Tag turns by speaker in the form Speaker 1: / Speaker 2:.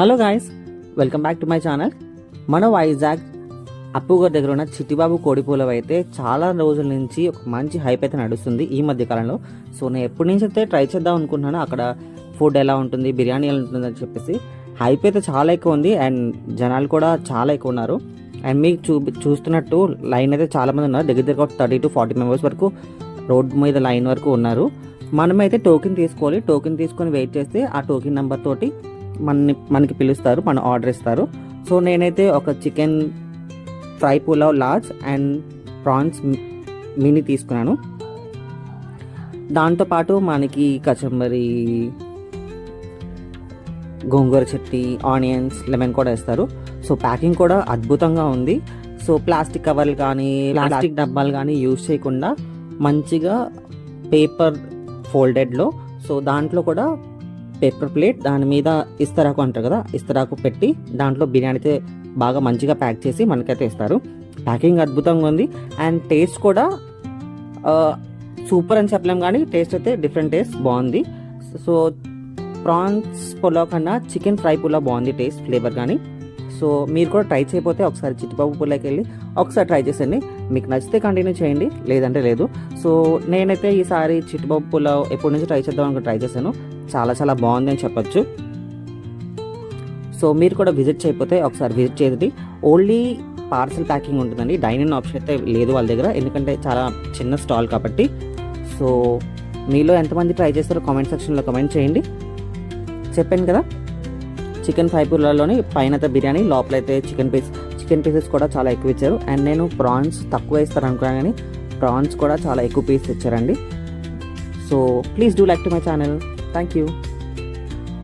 Speaker 1: Hello guys, welcome back to my channel. మన వైజాగ్ అప్పుగారి దగ్గర ఉన్న చిట్టిబాబు కోడిపూలవ అయితే చాలా రోజుల నుంచి ఒక మంచి హైప్ అయితే నడుస్తుంది ఈ మధ్య కాలంలో. సో నేను ఎప్పటి నుంచి అయితే ట్రై చేద్దాం అనుకుంటున్నాను, అక్కడ ఫుడ్ ఎలా ఉంటుంది, బిర్యానీ ఎలా ఉంటుంది అని చెప్పేసి. హైప్ అయితే చాలా ఎక్కువ ఉంది అండ్ జనాలు కూడా చాలా ఎక్కువ ఉన్నారు. అండ్ మీకు చూస్తున్నట్టు లైన్ అయితే చాలామంది ఉన్నారు, దగ్గర దగ్గర 30 to 40 మెంబర్స్ వరకు రోడ్ మీద లైన్ వరకు ఉన్నారు. మనమైతే టోకెన్ తీసుకోవాలి, టోకెన్ తీసుకొని వెయిట్ చేస్తే ఆ టోకెన్ నెంబర్ తోటి మనకి పిలుస్తారు, మన ఆర్డర్ ఇస్తారు. సో నేనైతే ఒక chicken fry pulao large and prawns mini తీసుకున్నాను. దాంతోపాటు మనకి కచంబరి, గోంగూర చట్నీ, ఆనియన్స్, లెమన్ కూడా ఇస్తారు. సో ప్యాకింగ్ కూడా అద్భుతంగా ఉంది. సో ప్లాస్టిక్ కవర్లు కానీ ప్లాస్టిక్ డబ్బాలు కానీ యూజ్ చేయకుండా మంచిగా పేపర్ ఫోల్డెడ్లో, సో దాంట్లో కూడా పేపర్ ప్లేట్, దాని మీద ఇస్తరాకు అంటారు కదా, ఇస్తరాకు పెట్టి దాంట్లో బిర్యానీ అయితే బాగా మంచిగా ప్యాక్ చేసి మనకైతే ఇస్తారు. ప్యాకింగ్ అద్భుతంగా ఉంది అండ్ టేస్ట్ కూడా సూపర్ అని చెప్పలేం, కానీ టేస్ట్ అయితే డిఫరెంట్ టేస్ట్ బాగుంది. సో ప్రాన్స్ పులావ్ కన్నా చికెన్ ఫ్రై పులావ్ బాగుంది టేస్ట్, ఫ్లేవర్ కానీ. సో మీరు కూడా ట్రై చేయకపోతే ఒకసారి చిట్టిబాబు పులావ్కి వెళ్ళి ఒకసారి ట్రై చేసేయండి. మీకు నచ్చితే కంటిన్యూ చేయండి, లేదంటే లేదు. సో నేనైతే ఈసారి చిట్టిబాబు పులావ్ ఎప్పటి నుంచి ట్రై చేద్దాం అనుకుని ట్రై చేశాను, చాలా చాలా బాగుంది అని చెప్పొచ్చు. సో మీరు కూడా విజిట్ చేయకపోతే ఒకసారి విజిట్ చేయండి. ఓన్లీ పార్సల్ ప్యాకింగ్ ఉంటుందండి, డైనింగ్ ఆప్షన్ అయితే లేదు వాళ్ళ దగ్గర, ఎందుకంటే చాలా చిన్న స్టాల్ కాబట్టి. సో మీలో ఎంతమంది ట్రై చేస్తారో కామెంట్ సెక్షన్లో కామెంట్ చేయండి. చెప్పాను కదా, చికెన్ ఫ్రై పులావ్లోని పైన అయితే బిర్యానీ, లోపలైతే చికెన్ పీసెస్ కూడా చాలా ఎక్కువ ఇచ్చారు. అండ్ నేను ప్రాన్స్ తక్కువ ఇస్తారు అనుకున్నాను, కానీ ప్రాన్స్ కూడా చాలా ఎక్కువ పీస్ ఇచ్చారండి. So please do like to my channel. Thank you.